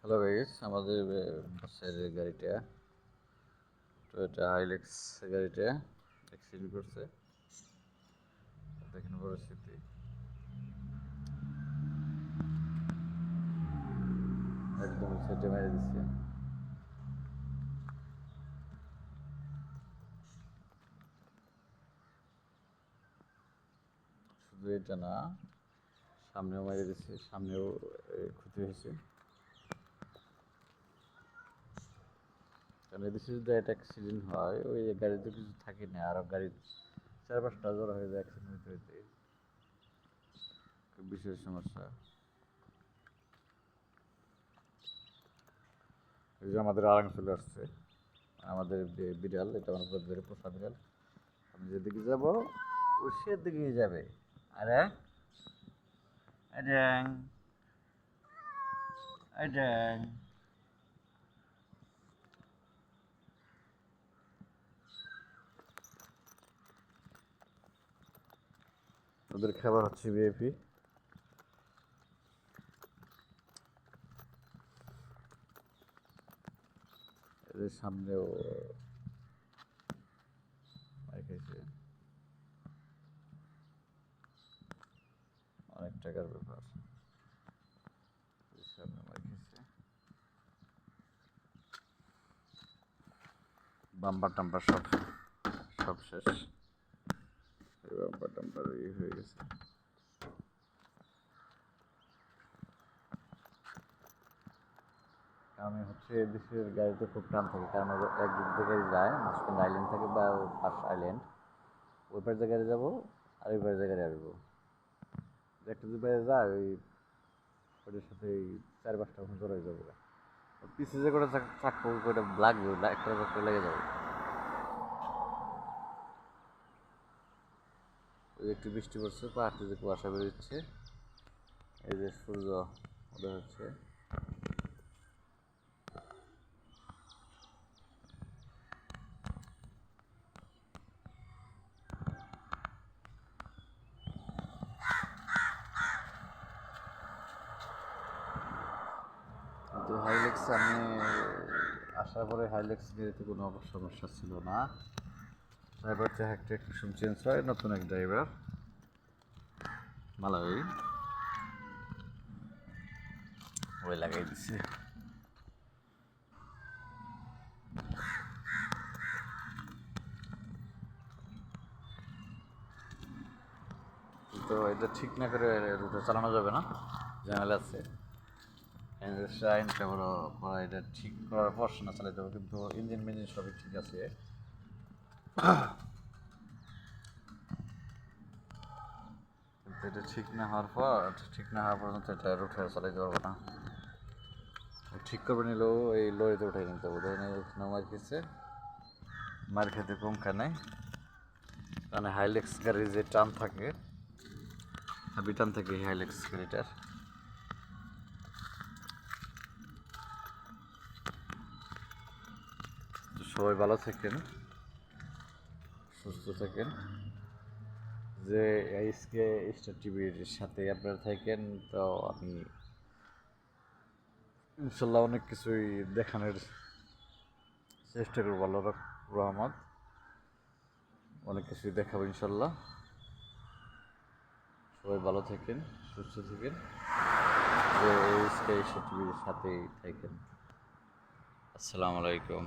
Hello guys, আমাদের বাসের গাড়িটা টয়োটা হাইলেক্স গাড়িটা অ্যাক্সিডেন্ট করছে। দেখেন পরিস্থিতি, একদম সাইডে মেরে দিচ্ছে। শুধু এটা না, সামনেও মেরে দিচ্ছে, সামনেও ক্ষতি হয়েছে। কারণ এদেশে যদি একটা অ্যাক্সিডেন্ট হয়, ওই গাড়িতে কিছু থাকে না, আরও গাড়ি 4-5টা জড়ো হয়ে যায় অ্যাক্সিডেন্ট হইতে। খুব বিশেষ সমস্যা। এই যে আমাদের আরাম চলে আসছে, আমাদের বিড়াল, এটা আমাদের পোষা বিড়াল। আমি যেদিকে যাব ও সেদিকেই যাবে। আরে আড্যাং আড্যাং, ওদের খাবার হচ্ছে ভিআইপি। এদের সামনেও মার খাইছে, অনেক টাকার ব্যাপার। সামনে মার খাইছে, বাম্পার টাম্পার সব সব শেষ। বাম্পার টাম্পার হয়ে গেছে। আমি হচ্ছে এদেশের গাড়িতে খুব টান থাকে, কারণ একদিক থেকে গাড়ি যায়, মাঝখানে আইল্যান্ড থাকে বা পাশ আইল্যান্ড, ওই পাশ দিয়ে গাড়ি যাবো আর ওই পাশ দিয়ে গাড়ি আসবো। একটা দুই পাশে যায়, ওইটার সাথে 4-5টা ওখানে চলে যাবো। পিছিয়ে যে করে চাকবো ওইটা লাগবে, একটা চাকরি লেগে যাবে। ওই একটু বৃষ্টি পড়ছে, পাহাড় থেকে কুয়াশা বেরোচ্ছে, এই যে সূর্য উদয় হচ্ছে। কিন্তু হাইলেক্স আমি আসার পরে হাইলেক্স গাড়িতে কোনো সমস্যা ছিল না। ড্রাইভারটা একটা একটু চেঞ্জ হয়, নতুন এক ড্রাইভার মালাউই, ওই লাগাই দিছে। তো এটা ঠিক না করে রুটে চালানো যাবে না, ঝামেলা আছে। আইনটা বড় করা, এটা ঠিক করার পর না চালাতে হবে, কিন্তু ইঞ্জিন মিঞ্জিন সবই ঠিক আছে। কিন্তু এটা ঠিক না হওয়ার পর, ঠিক না হওয়া পর্যন্ত এটা রুটে চালাতে পারবো না। ঠিক করবে নিলেও এই লরিতে উঠে নিতে হবে, ধরে নিয়ে মার খেয়েছে, মার খেতে কম খায়। মানে হাইলেক্স গাড়ির যে টান থাকে, হেভি টান থাকে হাইলেক্স গাড়িটার। তো সবাই ভালো থাকেন, সুস্থ থাকেন। যে আজকে স্টার টিভির সাথে আপনারা থাকেন, তো আমি ইনশাল্লাহ অনেক কিছুই দেখানোর চেষ্টা করবো। আল্লাহ রহমত, অনেক কিছুই দেখাবো ইনশাল্লাহ। সবাই ভালো থাকেন, সুস্থ থাকেন, যে স্টার টিভির সাথেই থাকেন। আসসালামু আলাইকুম।